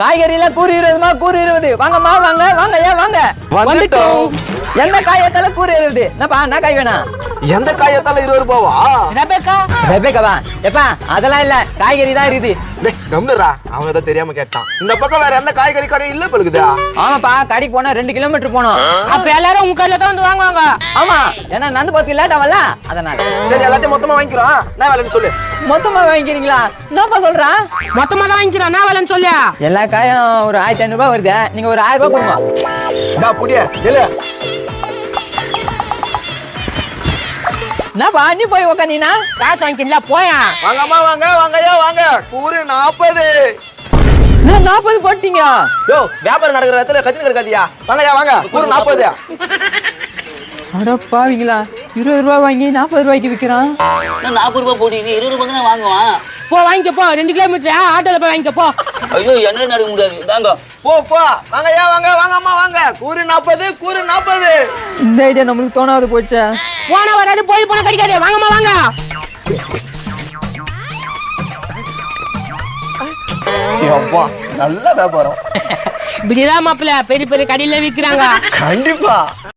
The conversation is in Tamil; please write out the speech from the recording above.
காய்கறில கூறு 20மா கூறு 20 வாங்கம்மா வாங்க வாங்க ஏன் வாங்க வந்துட்டோம். எந்த காயத்தால கூறு 20 என்னப்பா என்ன காய் வேணும் எந்த காயத்தால 20 ரூபாவா? ரெபேக்காவா எப்பா அதெல்லாம் இல்ல காய்கறி தான் இருக்குது. டேய் கம்னுடா, அவன் ஏதோ தெரியாம கேட்டான். இந்த பக்கம் வேற எந்த காய்கறி கடையும் இல்ல பழுகுதா? ஆமாப்பா கடைக்கு போனா 2 கிலோமீட்டர் போனோம். அப்ப எல்லாரும் உங்க கடையில தான் வந்து வாங்குவாங்க. ஆமா ஏன்னா நந்து போறதுக்கு லேட் ஆகல அதனால. சரி எல்லாத்தையும் மொத்தமா வாங்கிக்கிறோம். நான் வேலைன்னு சொல்லு. மொத்தமா வாங்கிக்கிறீங்களா? என்னப்பா சொல்றா? மொத்தமா தான் வாங்கிக்கிறோம். என்ன வேலைன்னு சொல்லு. எல்லா காயும் ஒரு 1500 ரூபாய் வருது. நீங்க ஒரு 1000 ரூபாய் கொடுங்க. டா புடியே இல்ல. என்னப்பா நீ போய் உக்காந்தீனா காசு வாங்கிக்கலாம் போயா. வாங்கம்மா வாங்க வாங்கயா வாங்க. கூறு 40. நான் 40 போட்டீங்க. யோ வியாபாரம் நடக்கிற இடத்துல கத்தின கிடக்காதியா. வாங்கயா வாங்க. கூறு 40. அட பாவீங்களா 20 ரூபாய் வாங்கி 40 ரூபாய்க்கு விக்கிறான். 40 ரூபாய் போட்டீங்க 20 ரூபாய் தான் வாங்குவான். போ வாங்கிக்க போ. 2 கிலோமீட்டர் ஆட்டோல போய் வாங்கிக்க போ. ஐயோ என்ன நடக்க முடியாது தாங்க. போ போ வாங்கயா வாங்க வாங்கம்மா வாங்க. கூறு 40 கூறு 40. இந்த ஐடியா நம்மளுக்கு தோணாது போச்சே. போன வராது போய் போன கிடைக்காது. வாங்கம்மா வாங்க. அப்பா நல்ல வியாபாரம். இப்படிதான் மாப்பிள்ள பெரிய பெரிய கடையில விக்கிறாங்க. கண்டிப்பா.